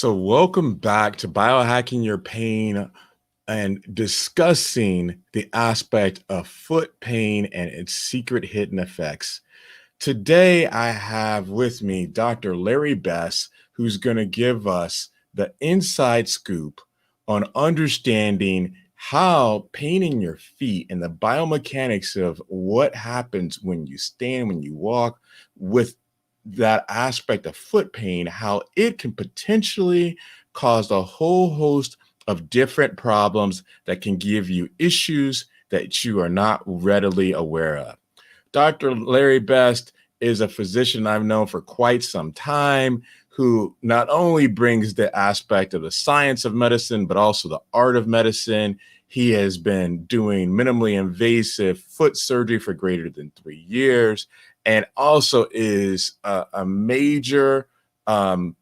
So, welcome back to Biohacking Your Pain and discussing the aspect of foot pain and its secret hidden effects. Today, I have with me Dr. Larry Best, who's going to give us the inside scoop on understanding how pain in your feet and the biomechanics of what happens when you stand, when you walk, with that aspect of foot pain, how it can potentially cause a whole host of different problems that can give you issues that you are not readily aware of. Dr. Larry Best is a physician I've known for quite some time who not only brings the aspect of the science of medicine, but also the art of medicine. He has been doing minimally invasive foot surgery for greater than 3 years and also is a major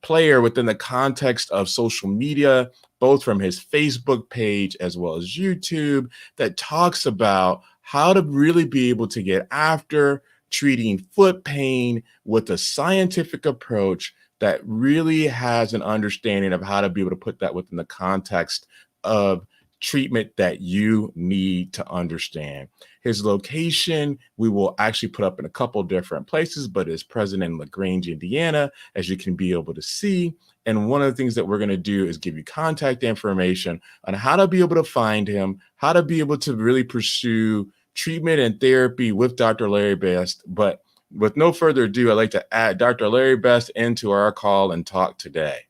player within the context of social media, both from his Facebook page as well as YouTube, that talks about how to really be able to get after treating foot pain with a scientific approach that really has an understanding of how to be able to put that within the context of treatment that you need to understand. His location, we will actually put up in a couple different places, but is present in LaGrange, Indiana, as you can be able to see. And one of the things that we're going to do is give you contact information on how to be able to find him, how to be able to really pursue treatment and therapy with Dr. Larry Best. But with no further ado, I'd like to add Dr. Larry Best into our call and talk today.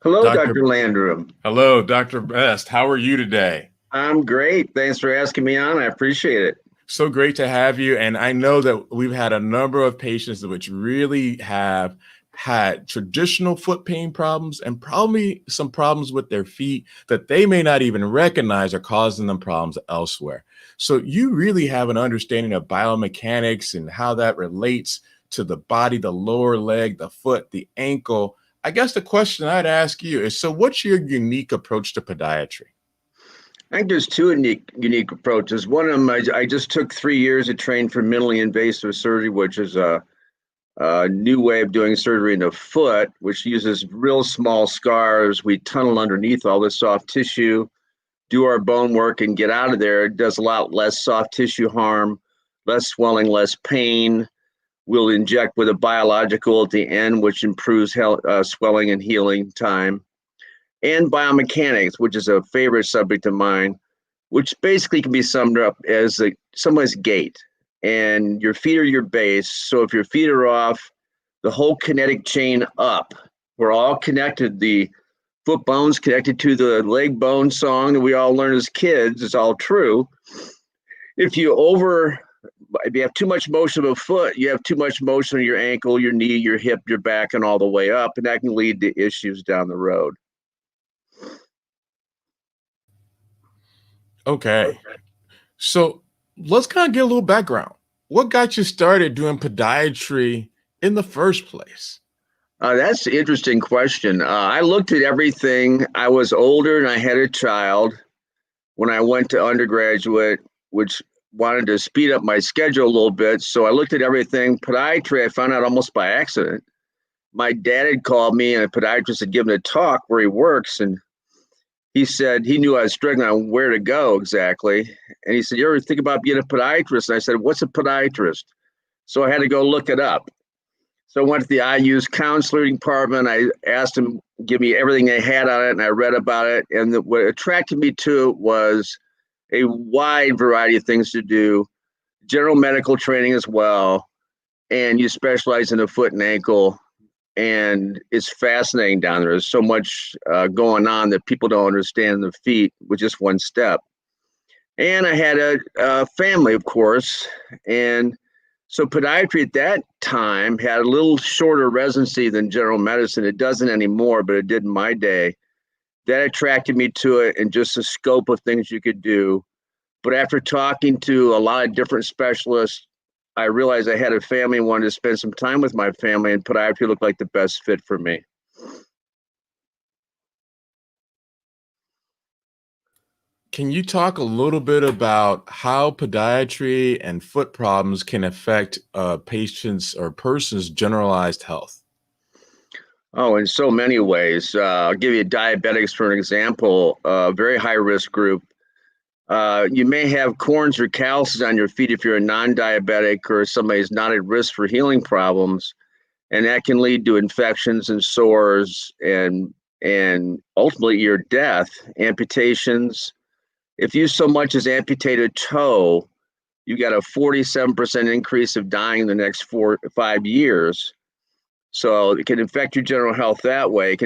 Hello, Dr. Landrum. Hello, Dr. Best. How are you today? I'm great. Thanks for asking me on. I appreciate it. So great to have you. And I know that we've had a number of patients which really have had traditional foot pain problems and probably some problems with their feet that they may not even recognize are causing them problems elsewhere. So you really have an understanding of biomechanics and how that relates to the body, the lower leg, the foot, the ankle. I guess the question I'd ask you is, so what's your unique approach to podiatry? I think there's two unique approaches. One of them, I just took 3 years to train for minimally invasive surgery, which is a new way of doing surgery in the foot, which uses real small scars. We tunnel underneath all this soft tissue, do our bone work, and get out of there. It does a lot less soft tissue harm, less swelling, less pain. We'll inject with a biological at the end, which improves swelling and healing time. And biomechanics, which is a favorite subject of mine, which basically can be summed up as someone's gait. And your feet are your base. So if your feet are off, the whole kinetic chain up, we're all connected. The foot bone's connected to the leg bone song that we all learn as kids. It's all true. If you have too much motion of a foot, you have too much motion of your ankle, your knee, your hip, your back, and all the way up. And that can lead to issues down the road. Okay. So let's kind of get a little background. What got you started doing podiatry in the first place? That's an interesting question. I looked at everything. I was older and I had a child when I went to undergraduate, which wanted to speed up my schedule a little bit. So I looked at everything. Podiatry, I found out almost by accident. My dad had called me and a podiatrist had given a talk where he works. And he said he knew I was struggling on where to go exactly. And he said, "You ever think about being a podiatrist?" And I said, "What's a podiatrist?" So I had to go look it up. So I went to the IU's counseling department. I asked them to give me everything they had on it, and I read about it. And what attracted me to it was a wide variety of things to do, general medical training as well, and you specialize in the foot and ankle. And it's fascinating down there. There's so much going on that people don't understand in the feet with just one step. And I had a family, of course. And so podiatry at that time had a little shorter residency than general medicine. It doesn't anymore, but it did in my day. That attracted me to it and just the scope of things you could do. But after talking to a lot of different specialists, I realized I had a family and wanted to spend some time with my family, and podiatry looked like the best fit for me. Can you talk a little bit about how podiatry and foot problems can affect patients' or person's generalized health? Oh, in so many ways. I'll give you diabetics for an example, a very high risk group. You may have corns or calluses on your feet if you're a non-diabetic or somebody who's not at risk for healing problems, and that can lead to infections and sores and ultimately your death, amputations. If you so much as amputate a toe, you got a 47% increase of dying in the next 4 or 5 years. So it can affect your general health that way. It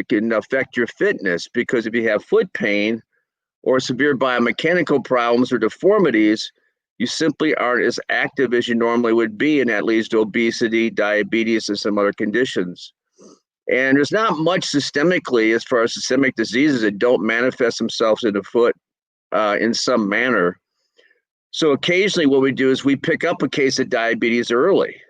can affect your fitness, because if you have foot pain or severe biomechanical problems or deformities, you simply aren't as active as you normally would be, and that leads to obesity, diabetes, and some other conditions. And there's not much systemically as far as systemic diseases that don't manifest themselves in the foot in some manner. So occasionally what we do is we pick up a case of diabetes early.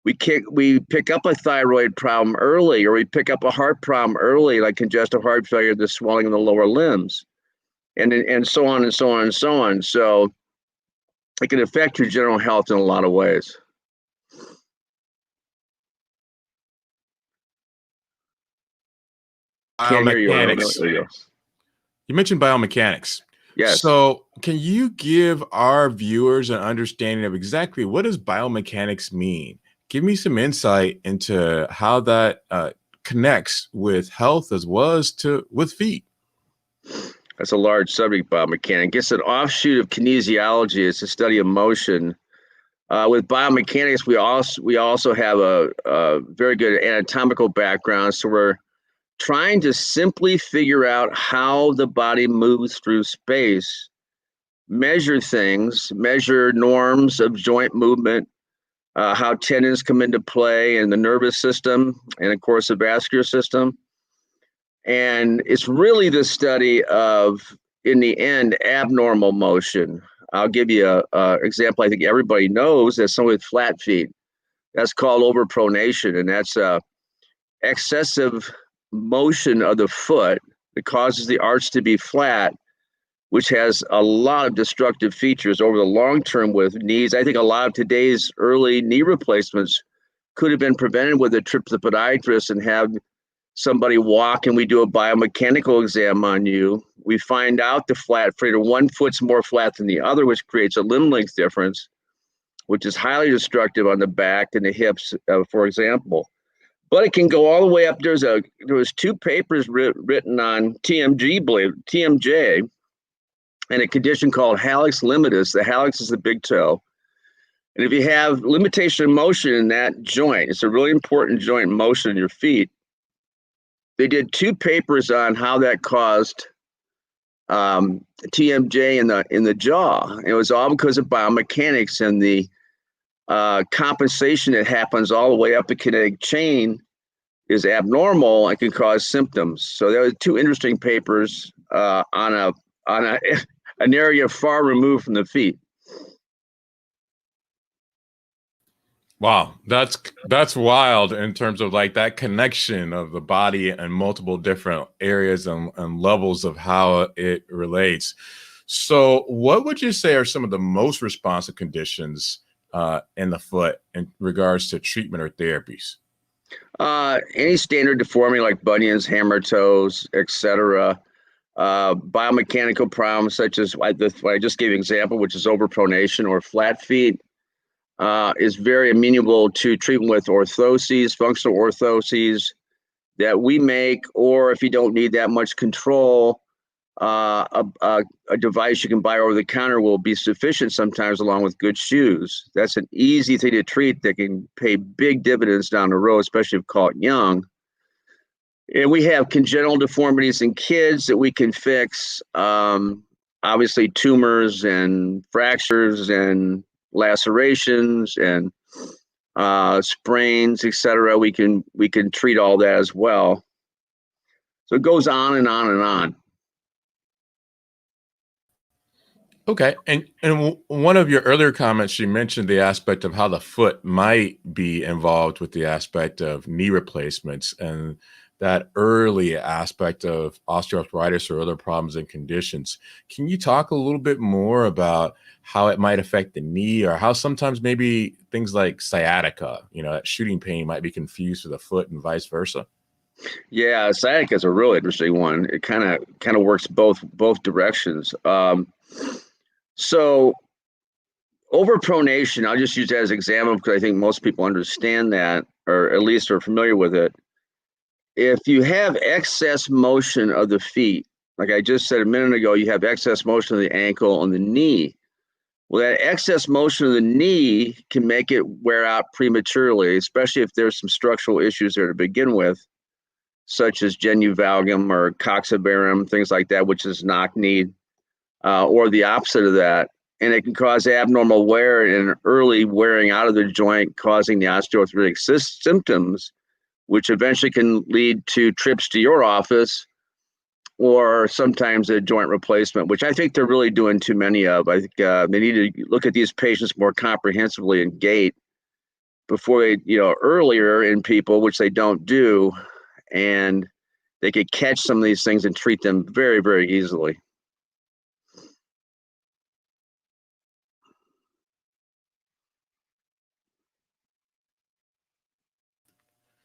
We pick up a thyroid problem early, or we pick up a heart problem early, like congestive heart failure, the swelling in the lower limbs, and so on and so on and so on. So it can affect your general health in a lot of ways. Can't hear you. Biomechanics. There you go. You mentioned biomechanics. Yes. So can you give our viewers an understanding of exactly what does biomechanics mean? Give me some insight into how that connects with health as well as with feet. That's a large subject, biomechanics. It's an offshoot of kinesiology. It's a study of motion. With biomechanics, we also have a very good anatomical background. So we're trying to simply figure out how the body moves through space, measure things, measure norms of joint movement, how tendons come into play in the nervous system, and of course the vascular system. And it's really the study of, in the end, abnormal motion. I'll give you a example I think everybody knows. That's someone with flat feet. That's called overpronation, and that's excessive motion of the foot that causes the arch to be flat, which has a lot of destructive features over the long term with knees. I think a lot of today's early knee replacements could have been prevented with a trip to the podiatrist and have somebody walk, and we do a biomechanical exam on you. We find out the flat foot, one foot's more flat than the other, which creates a limb length difference, which is highly destructive on the back and the hips, for example. But it can go all the way up. There was 2 papers written on TMJ, and a condition called hallux limitus. The hallux is the big toe. And if you have limitation of motion in that joint, it's a really important joint motion in your feet. They did 2 papers on how that caused TMJ in the jaw. It was all because of biomechanics and the compensation that happens all the way up the kinetic chain is abnormal and can cause symptoms. So there were 2 interesting papers on an area far removed from the feet. Wow, that's wild in terms of like that connection of the body and multiple different areas and levels of how it relates. So what would you say are some of the most responsive conditions in the foot in regards to treatment or therapies? Any standard deformity like bunions, hammer toes, etc. Biomechanical problems such as what I just gave an example, which is overpronation or flat feet, is very amenable to treatment with orthoses, functional orthoses that we make, or if you don't need that much control, a device you can buy over the counter will be sufficient sometimes, along with good shoes. That's an easy thing to treat that can pay big dividends down the road, especially if caught young. And we have congenital deformities in kids that we can fix. Obviously, tumors and fractures and lacerations and sprains, etc. We can treat all that as well. So it goes on and on and on. Okay, and one of your earlier comments, you mentioned the aspect of how the foot might be involved with the aspect of knee replacements, and that early aspect of osteoarthritis or other problems and conditions. Can you talk a little bit more about how it might affect the knee, or how sometimes maybe things like sciatica, that shooting pain might be confused with the foot and vice versa? Yeah, sciatica is a real interesting one. It kind of works both directions. So overpronation, I'll just use that as an example because I think most people understand that, or at least are familiar with it. If you have excess motion of the feet, like I just said a minute ago, you have excess motion of the ankle and the knee. Well, that excess motion of the knee can make it wear out prematurely, especially if there's some structural issues there to begin with, such as genu valgum or coxabarum, things like that, which is knock knee, or the opposite of that. And it can cause abnormal wear and early wearing out of the joint, causing the osteoarthritic symptoms, which eventually can lead to trips to your office or sometimes a joint replacement, which I think they're really doing too many of. I think they need to look at these patients more comprehensively in gait before they, earlier in people, which they don't do, and they could catch some of these things and treat them very, very easily.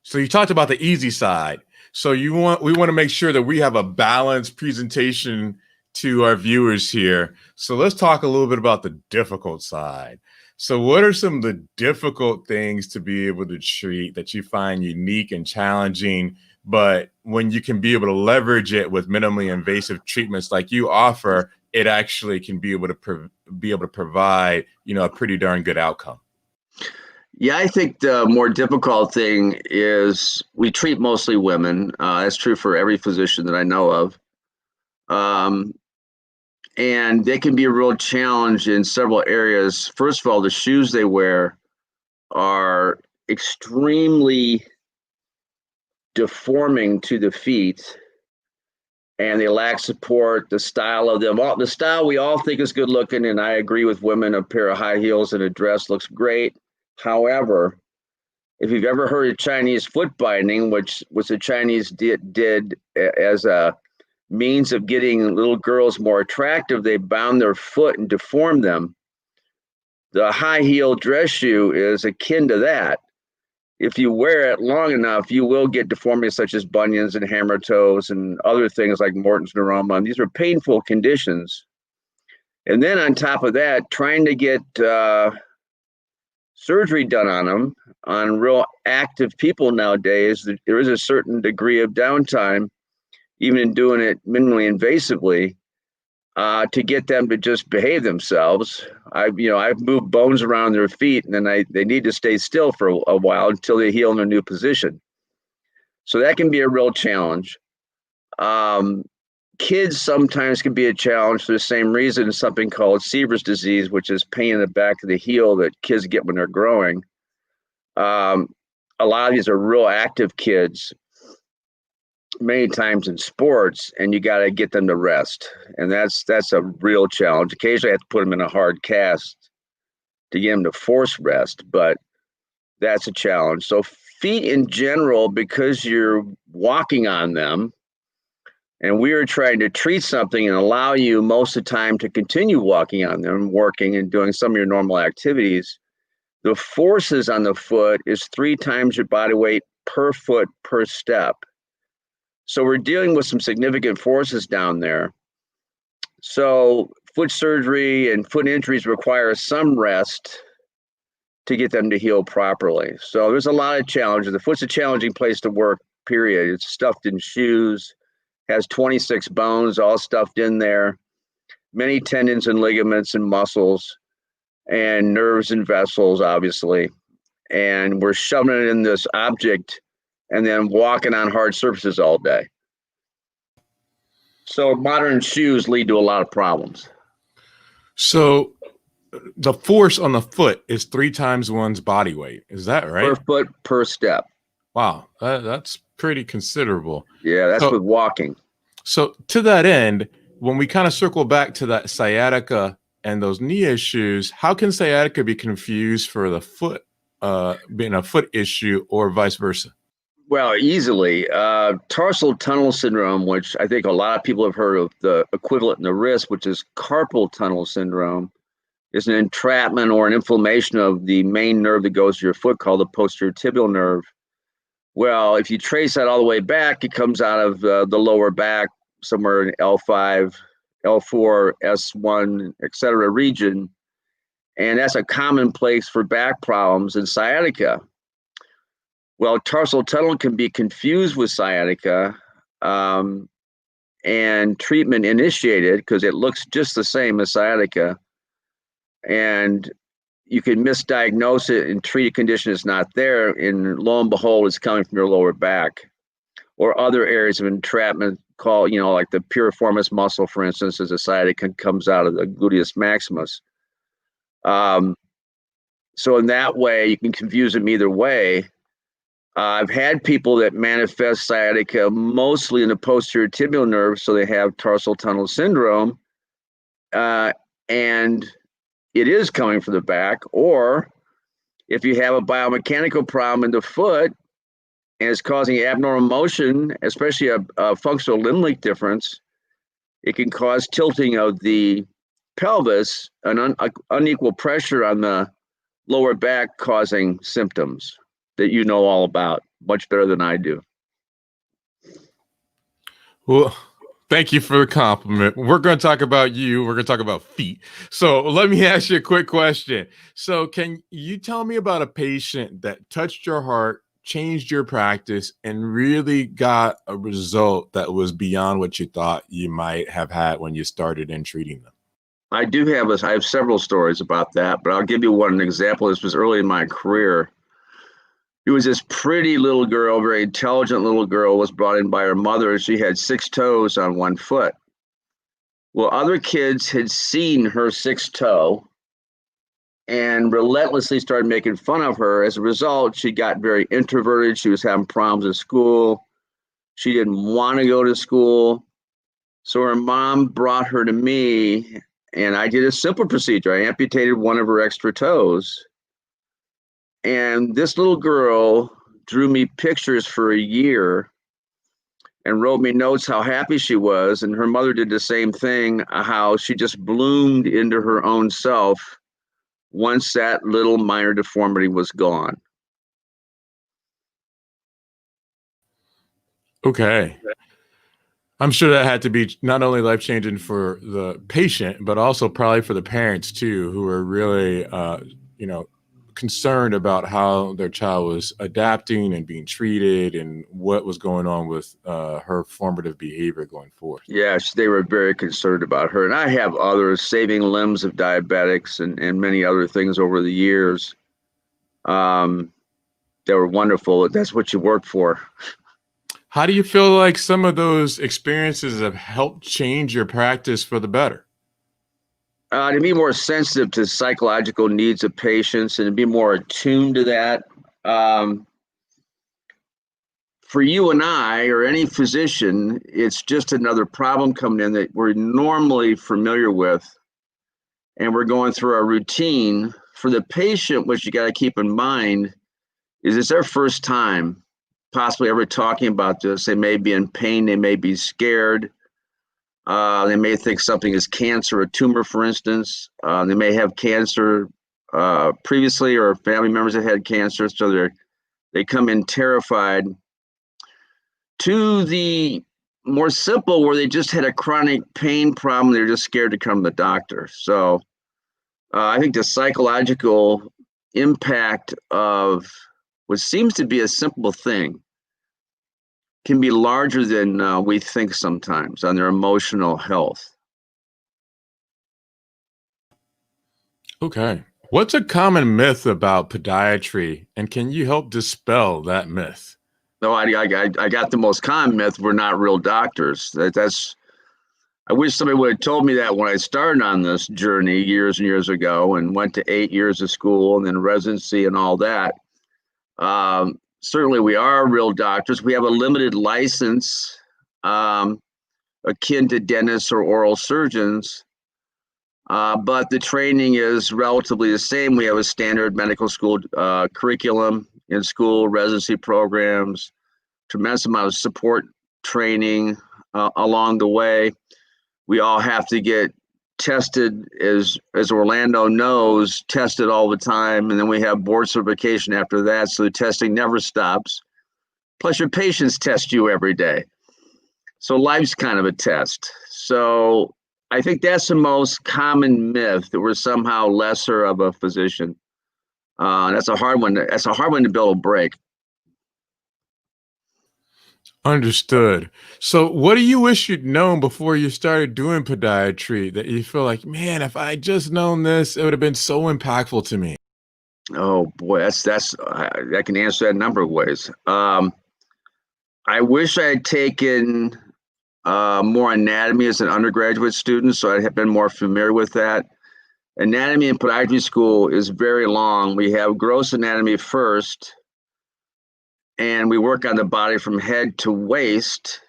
So you talked about the easy side. So we want to make sure that we have a balanced presentation to our viewers here. So let's talk a little bit about the difficult side. So what are some of the difficult things to be able to treat that you find unique and challenging, but when you can be able to leverage it with minimally invasive treatments like you offer, it actually can be able to provide, a pretty darn good outcome? Yeah, I think the more difficult thing is we treat mostly women. That's true for every physician that I know of. And they can be a real challenge in several areas. First of all, the shoes they wear are extremely deforming to the feet, and they lack support. The style of them, the style we all think is good looking, and I agree with women, a pair of high heels and a dress looks great. However, if you've ever heard of Chinese foot binding, which the Chinese did as a means of getting little girls more attractive, they bound their foot and deformed them. The high heel dress shoe is akin to that. If you wear it long enough, you will get deformities such as bunions and hammer toes and other things like Morton's neuroma. And these are painful conditions. And then on top of that, trying to get surgery done on them, on real active people nowadays, there is a certain degree of downtime, even in doing it minimally invasively, to get them to just behave themselves. I've moved bones around their feet, and then they need to stay still for a while until they heal in a new position. So that can be a real challenge. Kids sometimes can be a challenge for the same reason, something called Seaver's disease, which is pain in the back of the heel that kids get when they're growing. A lot of these are real active kids, many times in sports, and you got to get them to rest. And that's a real challenge. Occasionally I have to put them in a hard cast to get them to force rest, but that's a challenge. So feet in general, because you're walking on them, and we are trying to treat something and allow you most of the time to continue walking on them, working and doing some of your normal activities, the forces on the foot is 3 times your body weight per foot per step. So we're dealing with some significant forces down there. So foot surgery and foot injuries require some rest to get them to heal properly. So there's a lot of challenges. The foot's a challenging place to work, period. It's stuffed in shoes, has 26 bones all stuffed in there, many tendons and ligaments and muscles and nerves and vessels, obviously. And we're shoving it in this object and then walking on hard surfaces all day. So modern shoes lead to a lot of problems. So the force on the foot is 3 times one's body weight. Is that right? Per foot per step. Wow, that's pretty considerable. Yeah, that's with walking. So to that end, when we kind of circle back to that sciatica and those knee issues, how can sciatica be confused for the foot being a foot issue or vice versa? Well, easily. Tarsal tunnel syndrome, which I think a lot of people have heard of the equivalent in the wrist, which is carpal tunnel syndrome, is an entrapment or an inflammation of the main nerve that goes to your foot called the posterior tibial nerve. Well, if you trace that all the way back, it comes out of the lower back, somewhere in L5, L4, S1, etc. region. And that's a common place for back problems and sciatica. Well, tarsal tunnel can be confused with sciatica, and treatment initiated because it looks just the same as sciatica. And you can misdiagnose it and treat a condition that's not there, and lo and behold, it's coming from your lower back or other areas of entrapment called, like the piriformis muscle, for instance, as a sciatica comes out of the gluteus maximus. So in that way, you can confuse them either way. I've had people that manifest sciatica mostly in the posterior tibial nerve, so they have tarsal tunnel syndrome, and it is coming from the back. Or if you have a biomechanical problem in the foot and it's causing abnormal motion, especially a functional limb length difference, it can cause tilting of the pelvis, an unequal pressure on the lower back, causing symptoms that you know all about much better than I do. Well, thank you for the compliment. We're going to talk about you. We're going to talk about feet. So let me ask you a quick question. So can you tell me about a patient that touched your heart, changed your practice, and really got a result that was beyond what you thought you might have had when you started in treating them? I have several stories about that, but I'll give you one example. This was early in my career. It was this pretty little girl, very intelligent little girl, was brought in by her mother. She had 6 toes on one foot. Well, other kids had seen her 6th toe and relentlessly started making fun of her. As a result, she got very introverted. She was having problems at school. She didn't want to go to school. So her mom brought her to me, and I did a simple procedure. I amputated one of her extra toes. And this little girl drew me pictures for a year and wrote me notes how happy she was. And her mother did the same thing, how she just bloomed into her own self once that little minor deformity was gone. Okay. I'm sure that had to be not only life-changing for the patient, but also probably for the parents too, who were really, concerned about how their child was adapting and being treated and what was going on with her formative behavior going forward. Yes, they were very concerned about her. And I have others, saving limbs of diabetics and many other things over the years. They were wonderful. That's what you work for. How do you feel like some of those experiences have helped change your practice for the better? To be more sensitive to psychological needs of patients and to be more attuned to that. For you and I, or any physician, it's just another problem coming in that we're normally familiar with, and we're going through our routine. For the patient, what you got to keep in mind is it's their first time possibly ever talking about this. They may be in pain, they may be scared. They may think something is cancer, a tumor, for instance. They may have cancer previously, or family members that had cancer, so they come in terrified. To the more simple, where they just had a chronic pain problem, they're just scared to come to the doctor. So I think the psychological impact of what seems to be a simple thing can be larger than we think sometimes on their emotional health. Okay. What's a common myth about podiatry, and can you help dispel that myth? No, I got the most common myth: we're not real doctors. I wish somebody would have told me that when I started on this journey years and years ago, and went to 8 years of school and then residency and all that. Certainly, we are real doctors. We have a limited license, akin to dentists or oral surgeons, but the training is relatively the same. We have a standard medical school curriculum in school, residency programs, tremendous amount of support training along the way. We all have to get tested, as Orlando knows, tested all the time, and then we have board certification after that, so the testing never stops. Plus your patients test you every day. So life's kind of a test. So I think that's the most common myth, that we're somehow lesser of a physician. That's a hard one. That's a hard one to be able to break. Understood. So what do you wish you'd known before you started doing podiatry that you feel like, man, if I had just known this, it would have been so impactful to me? Oh boy, that's I can answer that a number of ways. I wish I had taken more anatomy as an undergraduate student, so I'd have been more familiar with that. Anatomy in podiatry school is very long. We have gross anatomy first, and we work on the body from head to waist.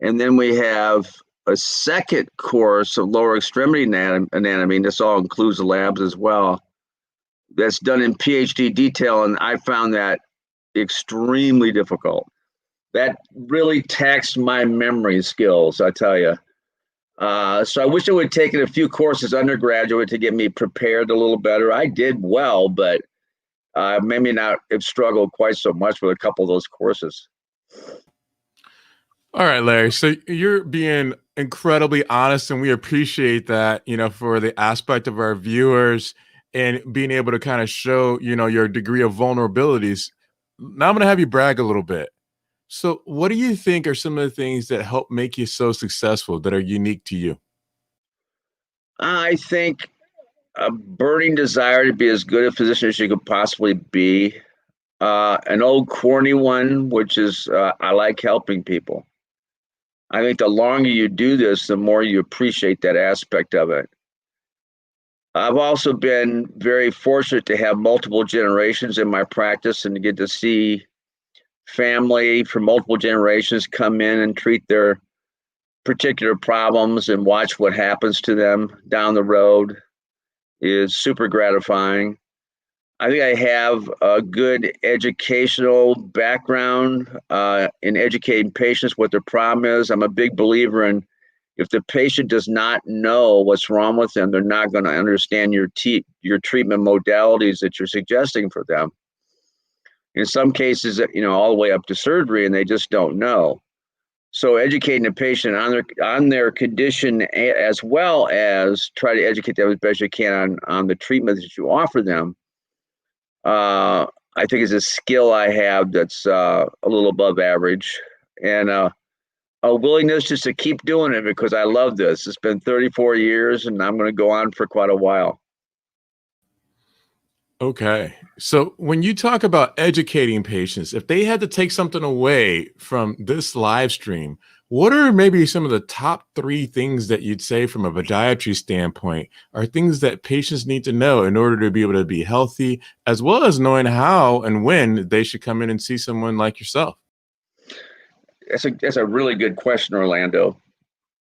And then we have a second course of lower extremity anatomy, and this all includes the labs as well. That's done in PhD detail, and I found that extremely difficult. That really taxed my memory skills, I tell you. So I wish I would have taken a few courses undergraduate to get me prepared a little better. I did well, but maybe not have struggled quite so much with a couple of those courses. All right, Larry. So you're being incredibly honest, and we appreciate that, for the aspect of our viewers and being able to kind of show, your degree of vulnerabilities. Now I'm going to have you brag a little bit. So what do you think are some of the things that help make you so successful that are unique to you? I think a burning desire to be as good a physician as you could possibly be. An old corny one, which is I like helping people. I think the longer you do this, the more you appreciate that aspect of it. I've also been very fortunate to have multiple generations in my practice and to get to see family from multiple generations come in and treat their particular problems and watch what happens to them down the road is super gratifying. I think I have a good educational background in educating patients what their problem is. I'm a big believer in, if the patient does not know what's wrong with them, they're not going to understand your treatment modalities that you're suggesting for them. In some cases, all the way up to surgery, and they just don't know. So educating the patient on their condition, as well as try to educate them as best you can on the treatment that you offer them, I think is a skill I have that's a little above average, and a willingness just to keep doing it because I love this. It's been 34 years, and I'm going to go on for quite a while. Okay. So when you talk about educating patients, if they had to take something away from this live stream, what are maybe some of the top 3 things that you'd say from a podiatry standpoint are things that patients need to know in order to be able to be healthy, as well as knowing how and when they should come in and see someone like yourself? That's a really good question, Orlando.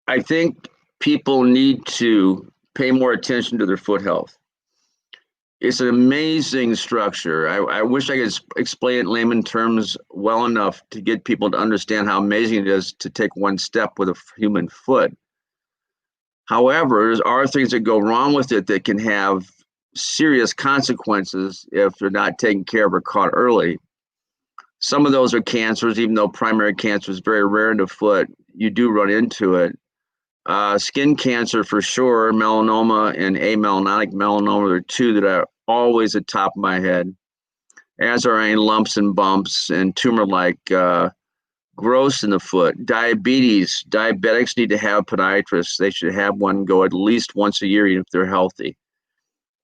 I think people need to pay more attention to their foot health. It's an amazing structure. I wish I could explain it in layman terms well enough to get people to understand how amazing it is to take one step with a human foot. However, there are things that go wrong with it that can have serious consequences if they're not taken care of or caught early. Some of those are cancers, even though primary cancer is very rare in the foot, you do run into it. Skin cancer for sure, melanoma and amelanonic melanoma are 2 that are always at the top of my head, as are any lumps and bumps and tumor-like growths in the foot. Diabetes, diabetics need to have podiatrists. They should have one go at least once a year, even if they're healthy.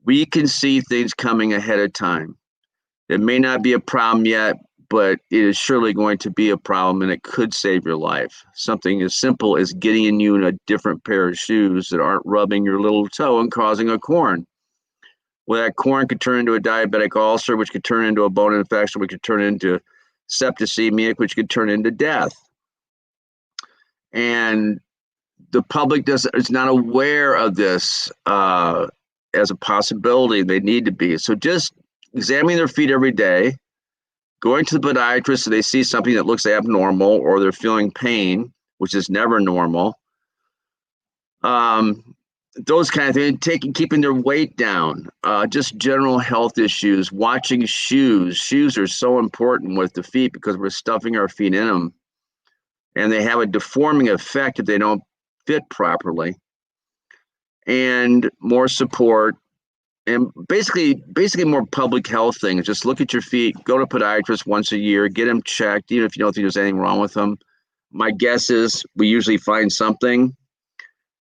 We can see things coming ahead of time. It may not be a problem yet, but it is surely going to be a problem, and it could save your life. Something as simple as getting you in a different pair of shoes that aren't rubbing your little toe and causing a corn. Well, that corn could turn into a diabetic ulcer, which could turn into a bone infection, which could turn into septicemia, which could turn into death. And the public is not aware of this as a possibility. They need to be. So just examine their feet every day. going to the podiatrist if they see something that looks abnormal or they're feeling pain, which is never normal. Those kind of things, keeping their weight down, just general health issues, watching shoes. Shoes are so important with the feet because we're stuffing our feet in them, and they have a deforming effect if they don't fit properly. And more support, and basically more public health things. Just look at your feet, go to podiatrist once a year, get them checked, even if you don't think there's anything wrong with them. My guess is we usually find something,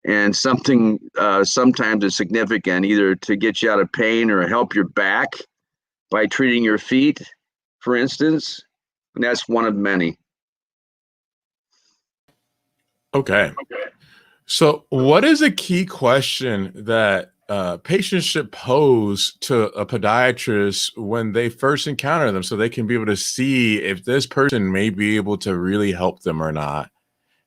and something sometimes is significant, either to get you out of pain or help your back by treating your feet, for instance. And that's one of many. Okay. So what is a key question that patients should pose to a podiatrist when they first encounter them so they can be able to see if this person may be able to really help them or not?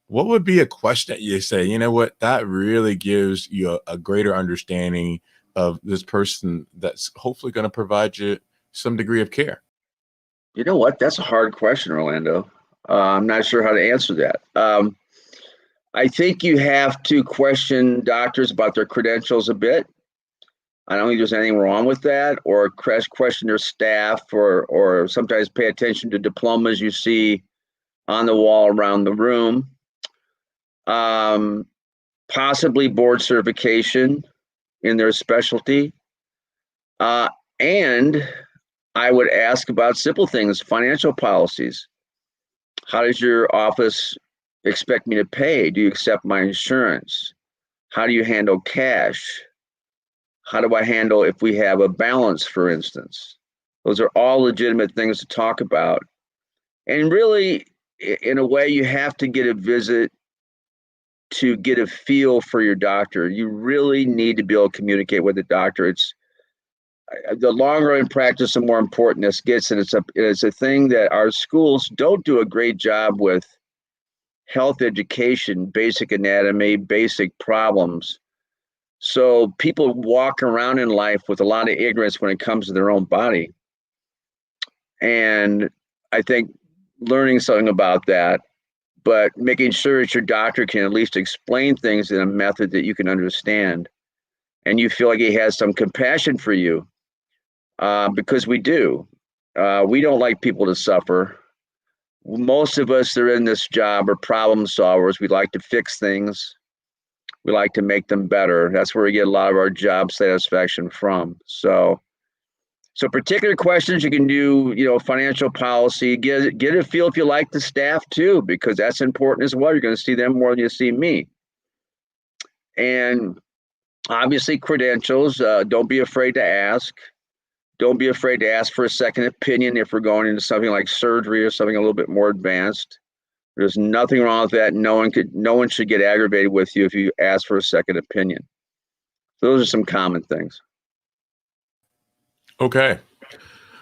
What would be a question that you say, you know what, that really gives you a greater understanding of this person that's hopefully going to provide you some degree of care? You know what? That's a hard question, Orlando. I'm not sure how to answer that. I think you have to question doctors about their credentials a bit. I don't think there's anything wrong with that, or question their staff, or sometimes pay attention to diplomas you see on the wall around the room. Possibly board certification in their specialty. And I would ask about simple things, financial policies. How does your office expect me to pay? Do you accept my insurance? How do you handle cash? How do I handle if we have a balance, for instance? Those are all legitimate things to talk about. And really, in a way, you have to get a visit to get a feel for your doctor. You really need to be able to communicate with the doctor. It's the longer in practice, the more important this gets. And it's a thing that our schools don't do a great job with. Health education, basic anatomy, basic problems. So people walk around in life with a lot of ignorance when it comes to their own body. And I think learning something about that, but making sure that your doctor can at least explain things in a method that you can understand, and you feel like he has some compassion for you, because we do. We don't like people to suffer. Most of us that are in this job are problem solvers. We like to fix things. We like to make them better. That's where we get a lot of our job satisfaction from. So particular questions you can do, financial policy, get a feel if you like the staff too, because that's important as well. You're going to see them more than you see me. And obviously credentials, don't be afraid to ask. Don't be afraid to ask for a second opinion if we're going into something like surgery or something a little bit more advanced. There's nothing wrong with that. No one should get aggravated with you if you ask for a second opinion. Those are some common things. Okay.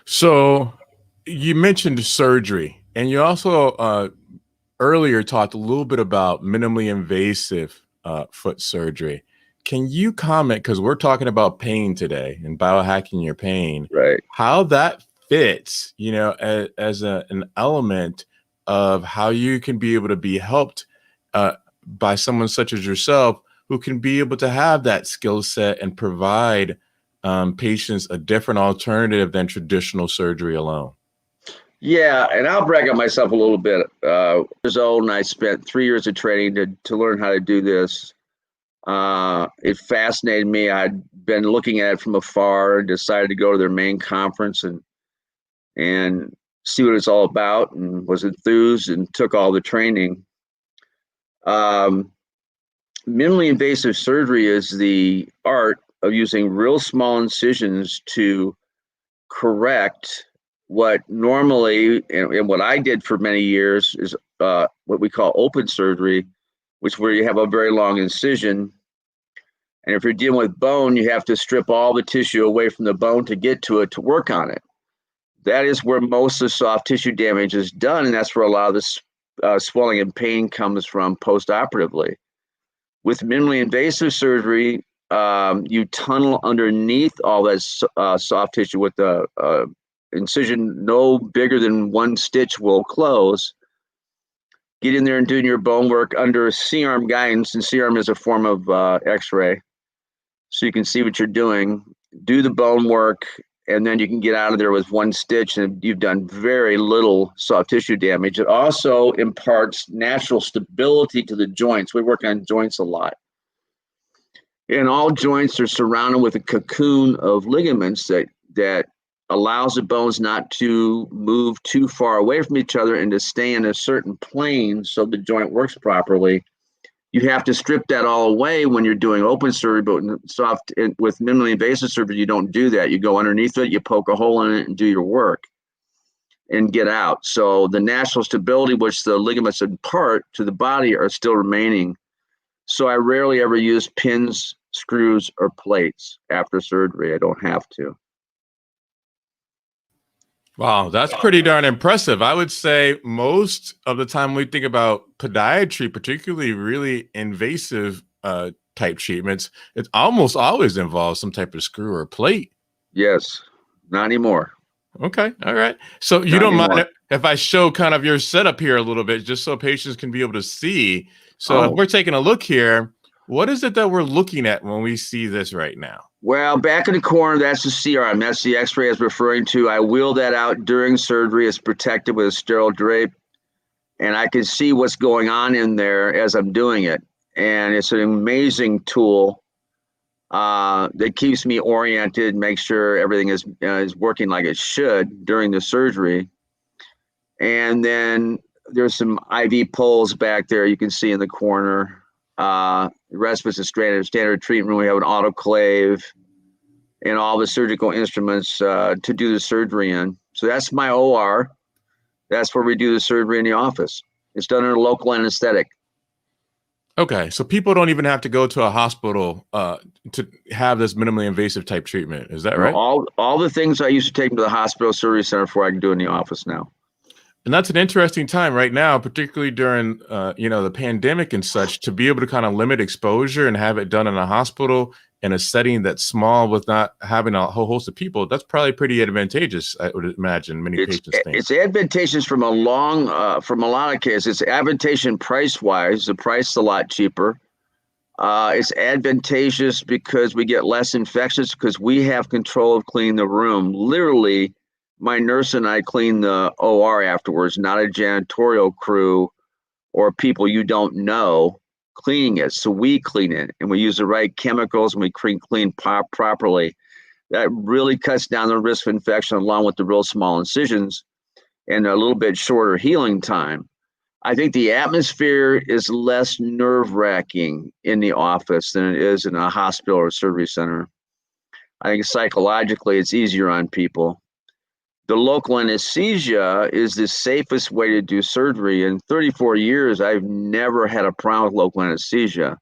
So you mentioned surgery, and you also earlier talked a little bit about minimally invasive foot surgery. Can you comment, because we're talking about pain today and biohacking your pain, Right? how that fits, as an element of how you can be able to be helped by someone such as yourself, who can be able to have that skill set and provide patients a different alternative than traditional surgery alone. Yeah, and I'll brag on myself a little bit. Years old, and I spent 3 years of training to learn how to do this. It fascinated me. I'd been looking at it from afar and decided to go to their main conference and see what it's all about, and was enthused and took all the training. Minimally invasive surgery is the art of using real small incisions to correct what normally, and what I did for many years, is what we call open surgery, which where you have a very long incision. And if you're dealing with bone, you have to strip all the tissue away from the bone to get to it, to work on it. That is where most of the soft tissue damage is done, and that's where a lot of this swelling and pain comes from post-operatively. With minimally invasive surgery, you tunnel underneath all that soft tissue with a incision no bigger than 1 stitch will close. Get in there and doing your bone work under C-arm guidance, and C-arm is a form of X-ray, so you can see what you're doing. Do the bone work, and then you can get out of there with 1 stitch, and you've done very little soft tissue damage. It also imparts natural stability to the joints. We work on joints a lot. And all joints are surrounded with a cocoon of ligaments that allows the bones not to move too far away from each other and to stay in a certain plane so the joint works properly. You have to strip that all away when you're doing open surgery, but with minimally invasive surgery, you don't do that. You go underneath it, you poke a hole in it and do your work and get out. So the natural stability which the ligaments impart to the body are still remaining. So I rarely ever use pins, screws, or plates after surgery. I don't have to. Wow, that's pretty darn impressive. I would say most of the time we think about podiatry, particularly really invasive type treatments, it almost always involves some type of screw or plate. Yes, not anymore. Okay, all right. So you don't mind if I show kind of your setup here a little bit, just so patients can be able to see. So if we're taking a look here, what is it that we're looking at when we see this right now? Well, back in the corner, that's the C-arm. That's the X-ray I was referring to. I wheel that out during surgery. It's protected with a sterile drape, and I can see what's going on in there as I'm doing it. And it's an amazing tool that keeps me oriented, makes sure everything is working like it should during the surgery. And then there's some IV poles back there you can see in the corner. The rest of it's a standard treatment room. We have an autoclave and all the surgical instruments to do the surgery in. So that's my OR. That's where we do the surgery in the office. It's done under local anesthetic. Okay, so people don't even have to go to a hospital to have this minimally invasive type treatment. Is that right? All the things I used to take them to the hospital surgery center for, I can do in the office now. And that's an interesting time right now, particularly during, the pandemic and such, to be able to kind of limit exposure and have it done in a hospital in a setting that's small with not having a whole host of people. That's probably pretty advantageous, I would imagine many patients think. It's advantageous from a lot of cases. It's advantageous price-wise. The price is a lot cheaper. It's advantageous because we get less infections because we have control of cleaning the room. Literally, my nurse and I clean the OR afterwards, not a janitorial crew or people you don't know cleaning it. So we clean it, and we use the right chemicals, and we clean properly. That really cuts down the risk of infection along with the real small incisions and a little bit shorter healing time. I think the atmosphere is less nerve-wracking in the office than it is in a hospital or surgery center. I think psychologically it's easier on people. The local anesthesia is the safest way to do surgery. In 34 years, I've never had a problem with local anesthesia.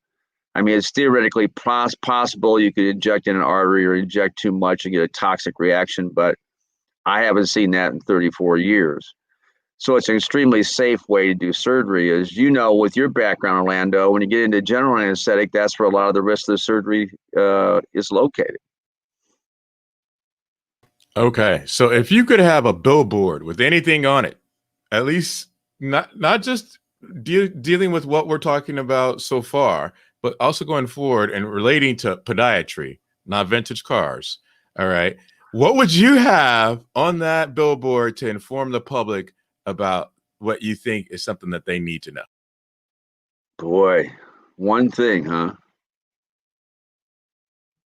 I mean, it's theoretically possible you could inject in an artery or inject too much and get a toxic reaction, but I haven't seen that in 34 years. So it's an extremely safe way to do surgery. As you know, with your background, Orlando, when you get into general anesthetic, that's where a lot of the risk of the surgery is located. Okay, so if you could have a billboard with anything on it, at least not just dealing with what we're talking about so far, but also going forward and relating to podiatry, not vintage cars. All right, what would you have on that billboard to inform the public about what you think is something that they need to know? Boy, one thing, huh?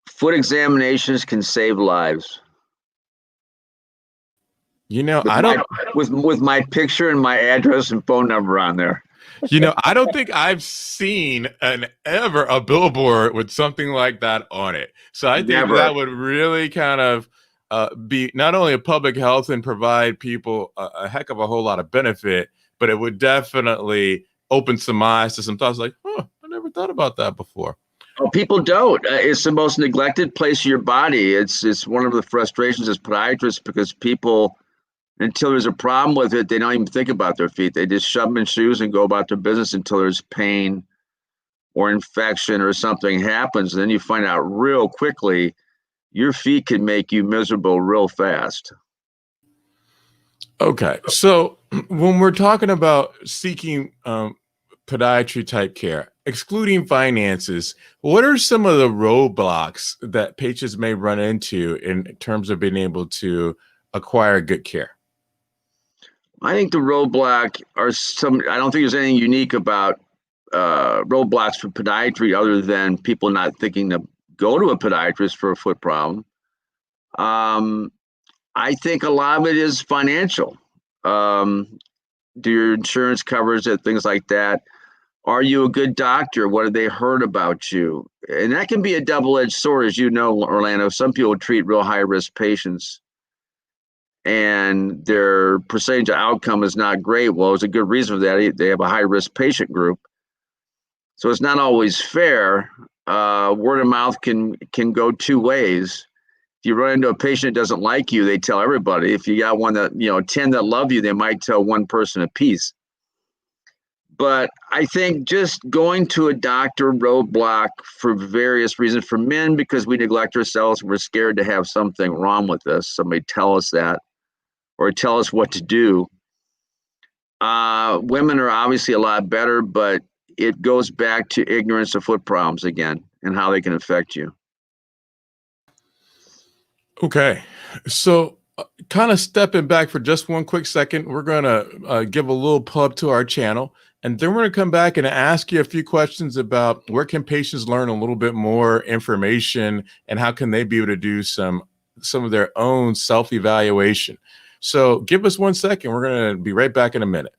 Foot examinations can save lives. With my picture and my address and phone number on there. I don't think I've seen ever a billboard with something like that on it. So I think that would really kind of be not only a public health and provide people a heck of a whole lot of benefit, but it would definitely open some eyes to some thoughts like, I never thought about that before. Oh, people don't. It's the most neglected place of your body. It's one of the frustrations as podiatrists because people, until there's a problem with it, they don't even think about their feet. They just shove them in shoes and go about their business until there's pain or infection or something happens. And then you find out real quickly your feet can make you miserable real fast. Okay. So when we're talking about seeking podiatry type care, excluding finances, what are some of the roadblocks that patients may run into in terms of being able to acquire good care? I think the roadblock are some. I don't think there's anything unique about roadblocks for podiatry other than people not thinking to go to a podiatrist for a foot problem. Um, I think a lot of it is financial. Um, do your insurance covers it, things like that? Are you a good doctor? What have they heard about you? And that can be a double-edged sword, as you know, Orlando. Some people treat real high-risk patients and their percentage of outcome is not great. Well, there's a good reason for that. They have a high-risk patient group. So it's not always fair. Word of mouth can go two ways. If you run into a patient that doesn't like you, they tell everybody. If you got one that, 10 that love you, they might tell one person a piece. But I think just going to a doctor roadblock for various reasons. For men, because we neglect ourselves, we're scared to have something wrong with us. Somebody tell us that or tell us what to do. Women are obviously a lot better, but it goes back to ignorance of foot problems again and how they can affect you. Okay. So, kind of stepping back for just one quick second, we're going to give a little plug to our channel. And then we're going to come back and ask you a few questions about where can patients learn a little bit more information and how can they be able to do some of their own self-evaluation. So give us 1 second. We're going to be right back in a minute.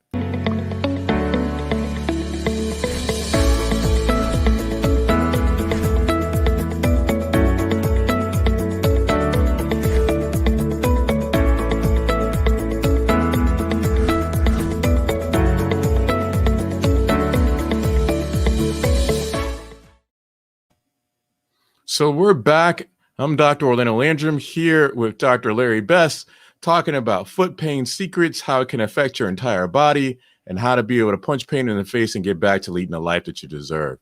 So we're back. I'm Dr. Orlando Landrum here with Dr. Larry Best, talking about foot pain secrets, how it can affect your entire body, and how to be able to punch pain in the face and get back to leading the life that you deserve.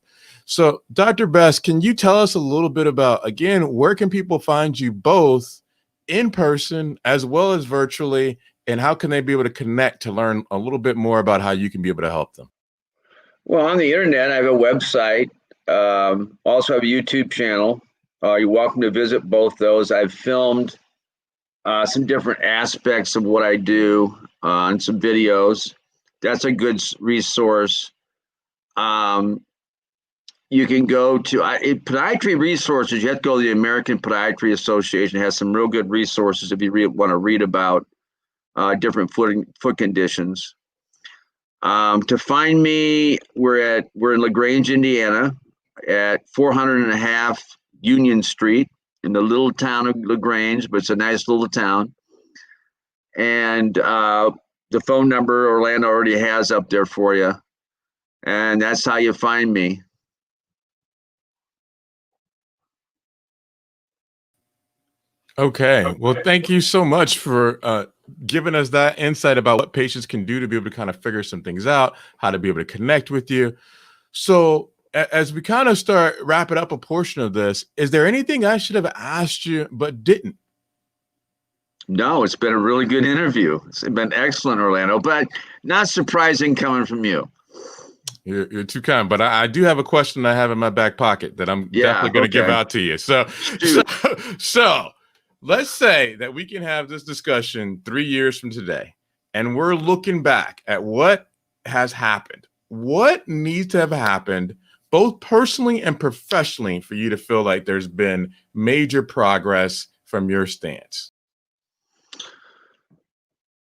So, Dr. Best, can you tell us a little bit about, again, where can people find you both in person as well as virtually, and how can they be able to connect to learn a little bit more about how you can be able to help them? Well, on the internet, I have a website. Also have a YouTube channel. You're welcome to visit both those. I've filmed some different aspects of what I do and some videos. That's a good resource. You can go to Podiatry resources. You have to go to the American Podiatry Association. It has some real good resources if you want to read about different foot conditions. To find me, we're in LaGrange, Indiana, at 400.5 Union Street in the little town of LaGrange, but it's a nice little town. And the phone number Orlando already has up there for you, and that's how you find me. Okay. Well, thank you so much for giving us that insight about what patients can do to be able to kind of figure some things out, how to be able to connect with you. So, as we kind of start wrapping up a portion of this, is there anything I should have asked you but didn't? No, it's been a really good interview. It's been excellent, Orlando, but not surprising coming from you. You're too kind, but I do have a question I have in my back pocket that I'm definitely going to give out to you. So, so let's say that we can have this discussion 3 years from today, and we're looking back at what has happened. What needs to have happened, both personally and professionally, for you to feel like there's been major progress from your stance?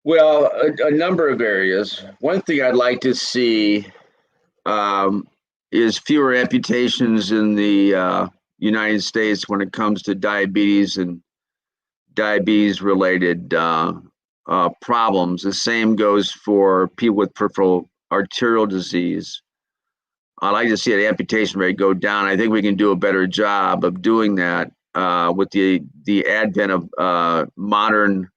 Well, a number of areas. One thing I'd like to see is fewer amputations in the United States when it comes to diabetes and diabetes-related problems. The same goes for people with peripheral arterial disease. I'd like to see the amputation rate go down. I think we can do a better job of doing that with the advent of modern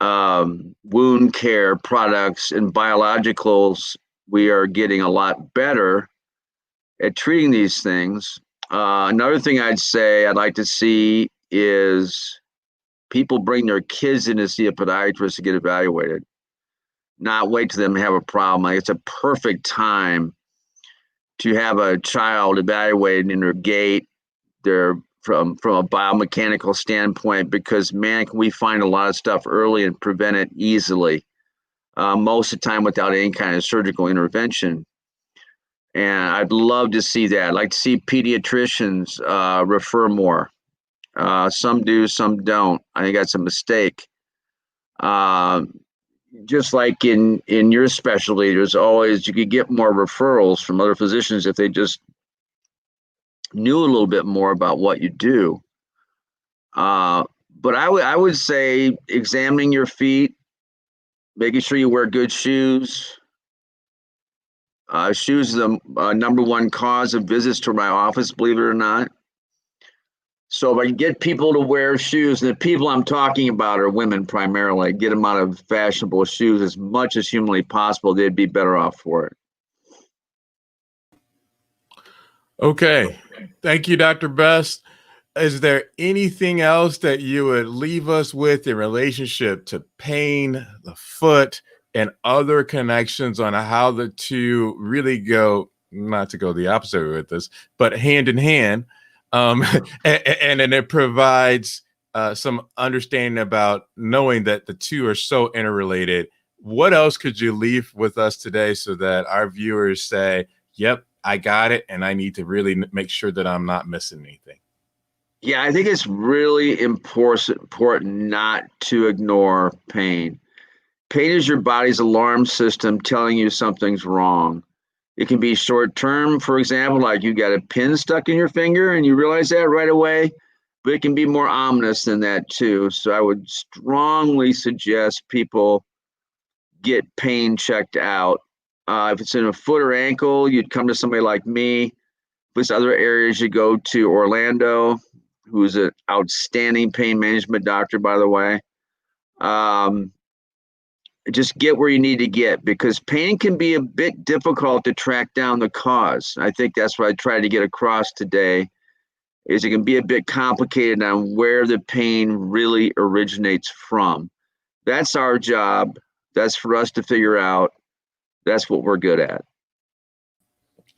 wound care products and biologicals. We are getting a lot better at treating these things. Another thing I'd say I'd like to see is People bring their kids in to see a podiatrist to get evaluated, not wait till them have a problem. Like, it's a perfect time to have a child evaluated in their gait, their from a biomechanical standpoint, because man, can we find a lot of stuff early and prevent it easily, most of the time without any kind of surgical intervention. And I'd love to see that. I'd like to see pediatricians refer more. Some do, some don't. I think that's a mistake. Just like in your specialty, there's always, you could get more referrals from other physicians if they just knew a little bit more about what you do. But I would say examining your feet, making sure you wear good shoes. Shoes is the number one cause of visits to my office, believe it or not. So if I can get people to wear shoes, and the people I'm talking about are women primarily, get them out of fashionable shoes as much as humanly possible, they'd be better off for it. Okay. Thank you, Dr. Best. Is there anything else that you would leave us with in relationship to pain, the foot, and other connections on how the two really go, not to go the opposite with this, but hand in hand? And then it provides some understanding about knowing that the two are so interrelated. What else could you leave with us today so that our viewers say, yep, I got it, and I need to really make sure that I'm not missing anything? Yeah, I think it's really important not to ignore pain. Pain is your body's alarm system telling you something's wrong. It can be short term, for example, like you got a pin stuck in your finger and you realize that right away, but it can be more ominous than that too. So I would strongly suggest people get pain checked out. If it's in a foot or ankle, you'd come to somebody like me. If it's other areas, you go to Orlando, who's an outstanding pain management doctor, by the way. Just get where you need to get, because pain can be a bit difficult to track down the cause. I think that's what I tried to get across today, is it can be a bit complicated on where the pain really originates from. That's our job. That's for us to figure out. That's what we're good at.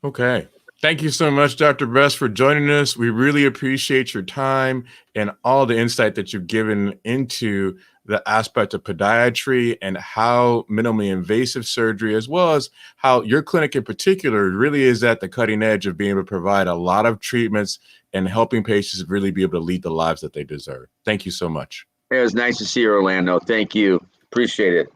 Okay. Thank you so much, Dr. Best, for joining us. We really appreciate your time and all the insight that you've given into the aspect of podiatry and how minimally invasive surgery, as well as how your clinic in particular really is at the cutting edge of being able to provide a lot of treatments and helping patients really be able to lead the lives that they deserve. Thank you so much. It was nice to see you, Orlando. Thank you. Appreciate it.